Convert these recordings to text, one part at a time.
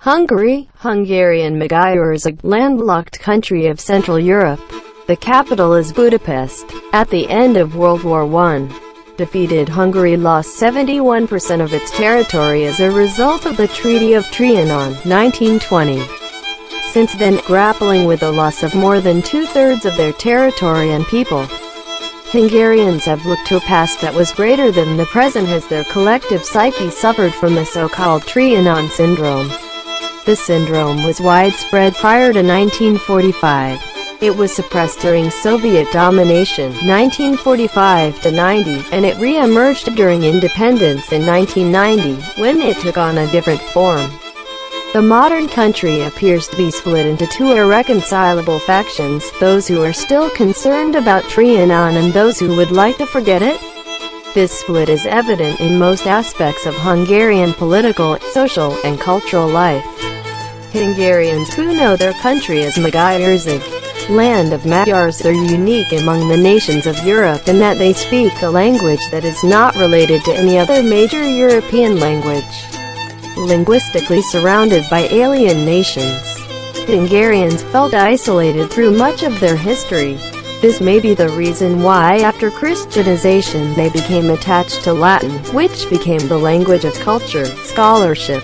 Hungary, Hungarian Magyar is a landlocked country of Central Europe. The capital is Budapest. At the end of World War I, defeated Hungary lost 71% of its territory as a result of the Treaty of Trianon, 1920. Since then, grappling with the loss of more than two-thirds of their territory and people, Hungarians have looked to a past that was greater than the present as their collective psyche suffered from the so-called Trianon syndrome. The syndrome was widespread prior to 1945. It was suppressed during Soviet domination, 1945–90, and it re-emerged during independence in 1990, when it took on a different form. The modern country appears to be split into two irreconcilable factions, those who are still concerned about Trianon and those who would like to forget it. This split is evident in most aspects of Hungarian political, social, and cultural life. Hungarians who know their country as Magyarország, land of Magyars, are unique among the nations of Europe in that they speak a language that is not related to any other major European language. Linguistically surrounded by alien nations, Hungarians felt isolated through much of their history. This may be the reason why, after Christianization, they became attached to Latin, which became the language of culture, scholarship,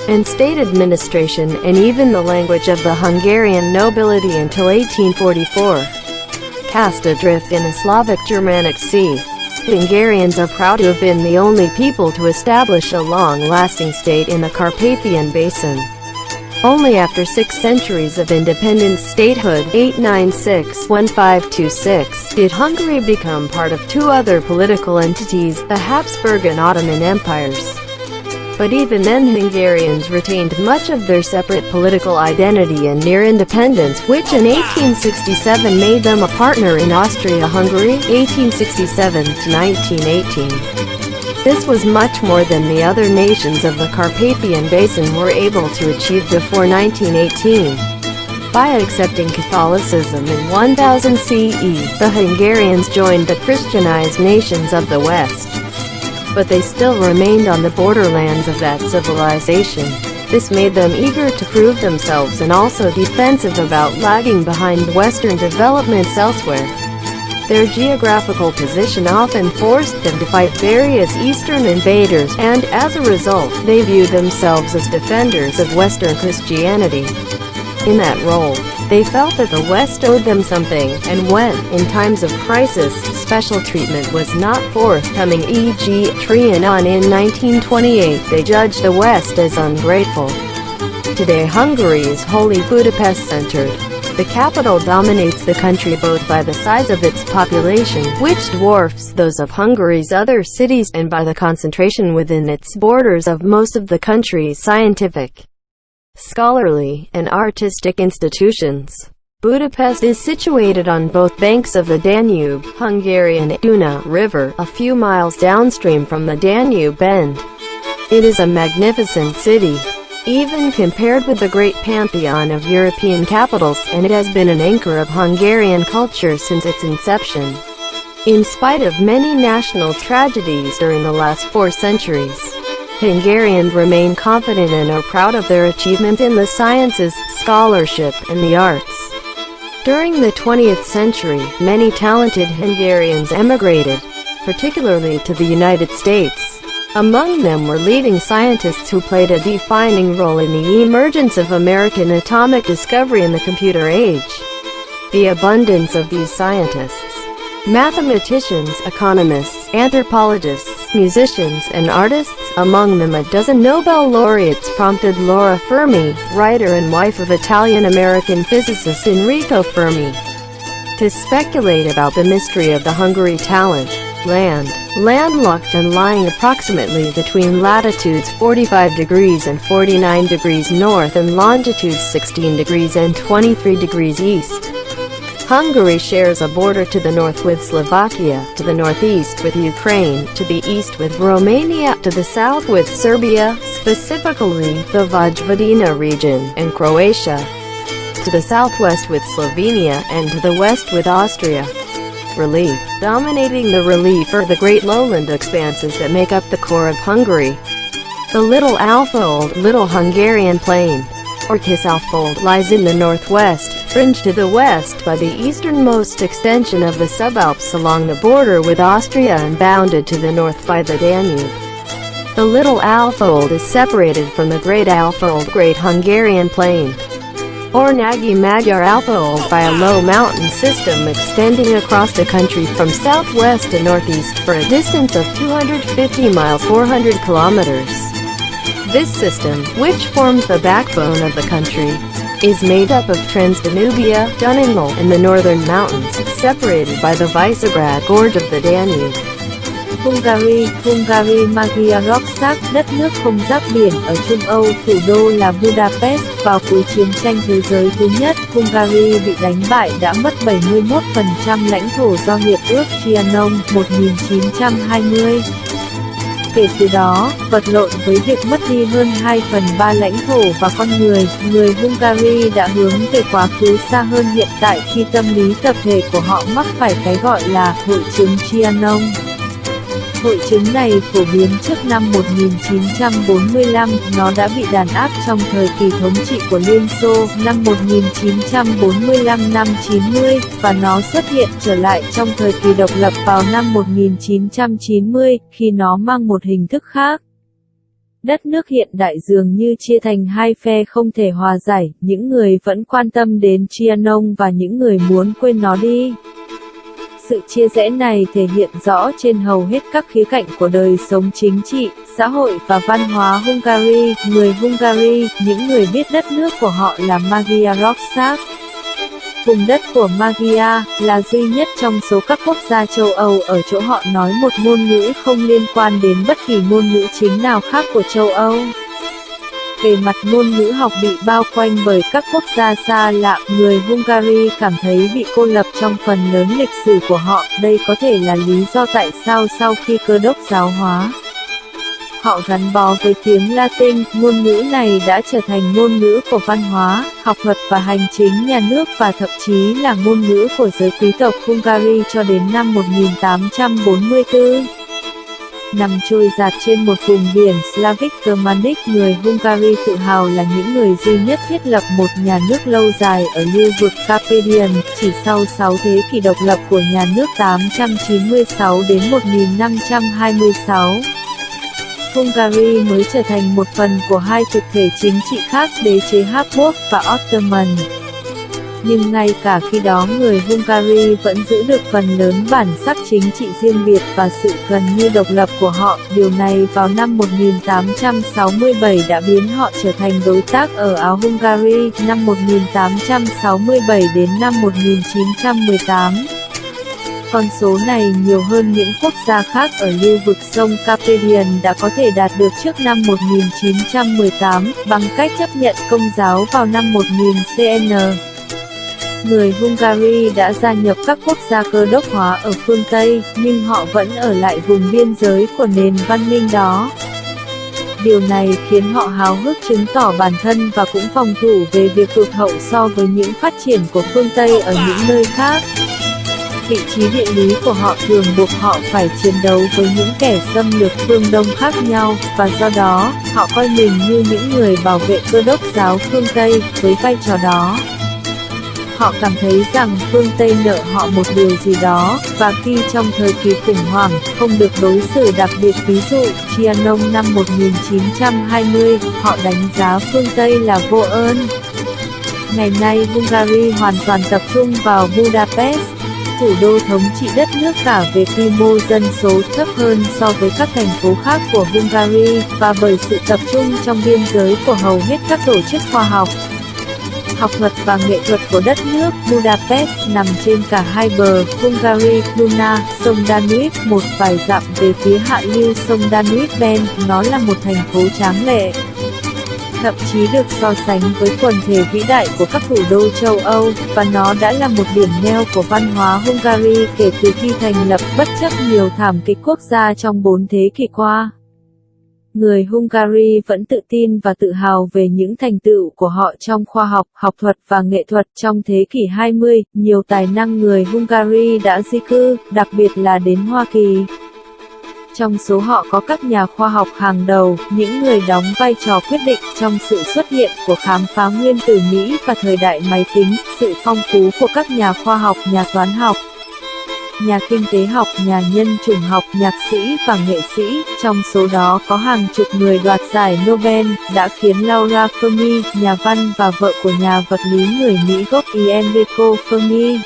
and state administration, and even the language of the Hungarian nobility until 1844. Cast adrift in a Slavic-Germanic sea, Hungarians are proud to have been the only people to establish a long-lasting state in the Carpathian Basin. Only after 6 centuries of independent statehood, 896–1526, did Hungary become part of 2 other political entities, the Habsburg and Ottoman empires. But even then, Hungarians retained much of their separate political identity and near independence, which in 1867 made them a partner in Austria-Hungary, 1867–1918. This was much more than the other nations of the Carpathian Basin were able to achieve before 1918. By accepting Catholicism in 1000 CE, the Hungarians joined the Christianized nations of the West. But they still remained on the borderlands of that civilization. This made them eager to prove themselves and also defensive about lagging behind Western developments elsewhere. Their geographical position often forced them to fight various Eastern invaders, and as a result, they viewed themselves as defenders of Western Christianity. In that role, they felt that the West owed them something, and when, in times of crisis, special treatment was not forthcoming, e.g. Trianon in 1928, they judged the West as ungrateful. Today Hungary is wholly Budapest-centered. The capital dominates the country both by the size of its population, which dwarfs those of Hungary's other cities, and by the concentration within its borders of most of the country's scientific, scholarly, and artistic institutions. Budapest is situated on both banks of the Danube, Hungarian Duna River, a few miles downstream from the Danube bend. It is a magnificent city, even compared with the great pantheon of European capitals, and it has been an anchor of Hungarian culture since its inception. In spite of many national tragedies during the last 4 centuries, Hungarians remain confident and are proud of their achievements in the sciences, scholarship, and the arts. During the 20th century, many talented Hungarians emigrated, particularly to the United States. Among them were leading scientists who played a defining role in the emergence of American atomic discovery in the computer age. The abundance of these scientists, mathematicians, economists, anthropologists, musicians, and artists, among them a dozen Nobel laureates, prompted Laura Fermi, writer and wife of Italian-American physicist Enrico Fermi, to speculate about the mystery of the Hungary talent. Landlocked and lying approximately between latitudes 45 degrees and 49 degrees north and longitudes 16 degrees and 23 degrees east. Hungary shares a border to the north with Slovakia, to the northeast with Ukraine, to the east with Romania, to the south with Serbia, specifically the Vojvodina region, and Croatia, to the southwest with Slovenia, and to the west with Austria. Relief. Dominating the relief are the great lowland expanses that make up the core of Hungary. The Little Alfold, Little Hungarian Plain, or Kisalfold, lies in the northwest, fringed to the west by the easternmost extension of the subalps along the border with Austria and bounded to the north by the Danube. The Little Alfold is separated from the Great Alfold, Great Hungarian Plain, or Nagy Magyar Alfold, by a low mountain system extending across the country from southwest to northeast for a distance of 250 miles 400 kilometers. This system, which forms the backbone of the country, is made up of Transdanubia, Dunningal, and the northern mountains, separated by the Visegrad gorge of the Danube. Hungary Magyarország, đất nước không giáp biển ở Trung Âu, thủ đô là Budapest. Vào cuối chiến tranh thế giới thứ nhất, Hungary bị đánh bại đã mất 71% lãnh thổ do Hiệp ước Trianon 1920. Kể từ đó, vật lộn với việc mất đi hơn 2/3 lãnh thổ và con người Hungary đã hướng về quá khứ xa hơn hiện tại khi tâm lý tập thể của họ mắc phải cái gọi là hội chứng Trianon. Hội chứng này phổ biến trước năm 1945, nó đã bị đàn áp trong thời kỳ thống trị của Liên Xô năm 1945-90, và nó xuất hiện trở lại trong thời kỳ độc lập vào năm 1990, khi nó mang một hình thức khác. Đất nước hiện đại dường như chia thành hai phe không thể hòa giải, những người vẫn quan tâm đến Trianon và những người muốn quên nó đi. Sự chia rẽ này thể hiện rõ trên hầu hết các khía cạnh của đời sống chính trị, xã hội và văn hóa Hungary. Người Hungary, những người biết đất nước của họ là Magyarország. Vùng đất của Magyar là duy nhất trong số các quốc gia châu Âu ở chỗ họ nói một ngôn ngữ không liên quan đến bất kỳ ngôn ngữ chính nào khác của châu Âu. Về mặt ngôn ngữ học bị bao quanh bởi các quốc gia xa lạ, người Hungary cảm thấy bị cô lập trong phần lớn lịch sử của họ. Đây có thể là lý do tại sao sau khi Cơ đốc giáo hóa, họ gắn bó với tiếng Latin. Ngôn ngữ này đã trở thành ngôn ngữ của văn hóa, học thuật và hành chính nhà nước, và thậm chí là ngôn ngữ của giới quý tộc Hungary cho đến năm 1844. Nằm trôi dạt trên một vùng biển Slavic Germanic, người Hungary tự hào là những người duy nhất thiết lập một nhà nước lâu dài ở lưu vực Carpathian, chỉ sau 6 thế kỷ độc lập của nhà nước 896 đến 1526. Hungary mới trở thành một phần của hai thực thể chính trị khác, đế chế Habsburg và Ottoman. Nhưng ngay cả khi đó người Hungary vẫn giữ được phần lớn bản sắc chính trị riêng biệt và sự gần như độc lập của họ. Điều này vào năm 1867 đã biến họ trở thành đối tác ở Áo Hungary, năm 1867 đến năm 1918. Con số này nhiều hơn những quốc gia khác ở lưu vực sông Carpathian đã có thể đạt được trước năm 1918, bằng cách chấp nhận Công giáo vào năm 1000 CN. Người Hungary đã gia nhập các quốc gia cơ đốc hóa ở phương Tây, nhưng họ vẫn ở lại vùng biên giới của nền văn minh đó. Điều này khiến họ háo hức chứng tỏ bản thân và cũng phòng thủ về việc tụt hậu so với những phát triển của phương Tây ở những nơi khác. Vị trí địa lý của họ thường buộc họ phải chiến đấu với những kẻ xâm lược phương Đông khác nhau, và do đó, họ coi mình như những người bảo vệ cơ đốc giáo phương Tây. Với vai trò đó, họ cảm thấy rằng phương Tây nợ họ một điều gì đó, và khi trong thời kỳ khủng hoảng, không được đối xử đặc biệt, ví dụ, Trianon năm 1920, họ đánh giá phương Tây là vô ơn. Ngày nay Hungary hoàn toàn tập trung vào Budapest, thủ đô thống trị đất nước cả về quy mô dân số thấp hơn so với các thành phố khác của Hungary, và bởi sự tập trung trong biên giới của hầu hết các tổ chức khoa học, học thuật và nghệ thuật của đất nước. Budapest nằm trên cả hai bờ Hungary, Duna, sông Danube, một vài dặm về phía hạ lưu sông Danube Ben. Nó là một thành phố tráng lệ, thậm chí được so sánh với quần thể vĩ đại của các thủ đô châu Âu, và nó đã là một điểm neo của văn hóa Hungary kể từ khi thành lập, bất chấp nhiều thảm kịch quốc gia trong 4 thế kỷ qua. Người Hungary vẫn tự tin và tự hào về những thành tựu của họ trong khoa học, học thuật và nghệ thuật. Trong thế kỷ 20, nhiều tài năng người Hungary đã di cư, đặc biệt là đến Hoa Kỳ. Trong số họ có các nhà khoa học hàng đầu, những người đóng vai trò quyết định trong sự xuất hiện của khám phá nguyên tử Mỹ và thời đại máy tính, sự phong phú của các nhà khoa học, nhà toán học, nhà kinh tế học, nhà nhân chủng học, nhạc sĩ và nghệ sĩ, trong số đó có hàng chục người đoạt giải Nobel, đã khiến Laura Fermi, nhà văn và vợ của nhà vật lý người Mỹ gốc Enrico Fermi,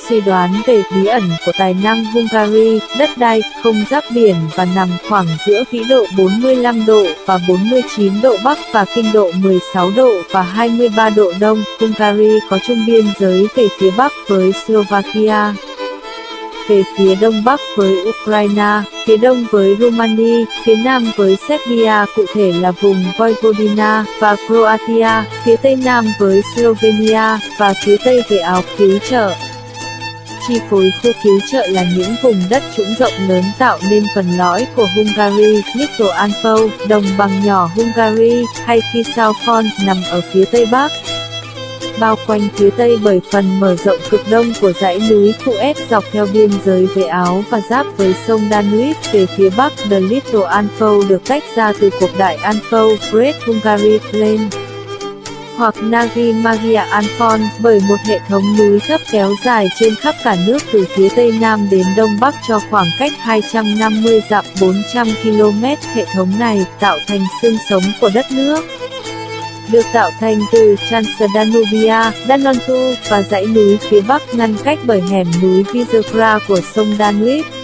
suy đoán về bí ẩn của tài năng Hungary, đất đai, không giáp biển và nằm khoảng giữa vĩ độ 45 độ và 49 độ Bắc và kinh độ 16 độ và 23 độ Đông. Hungary có chung biên giới về phía Bắc với Slovakia, về phía Đông Bắc với Ukraine, phía Đông với Romania, phía Nam với Serbia cụ thể là vùng Vojvodina và Croatia, phía Tây Nam với Slovenia, và phía Tây về Áo cứu trợ. Chi phối khu cứu trợ là những vùng đất trũng rộng lớn tạo nên phần lõi của Hungary, Little Alpo, đồng bằng nhỏ Hungary, hay Kisalfon, nằm ở phía Tây Bắc, bao quanh phía Tây bởi phần mở rộng cực đông của dãy núi Fuet dọc theo biên giới với Áo và giáp với sông Danube. Về phía Bắc, The Little Alpo được tách ra từ cuộc đại Alpo, Great Hungary Plain, hoặc Nagi Magia Alphon, bởi một hệ thống núi thấp kéo dài trên khắp cả nước từ phía Tây Nam đến Đông Bắc cho khoảng cách 250 dặm 400 km. Hệ thống này tạo thành xương sống của đất nước, được tạo thành từ Transdanubia, Danontu và dãy núi phía Bắc ngăn cách bởi hẻm núi Visegrad của sông Danube.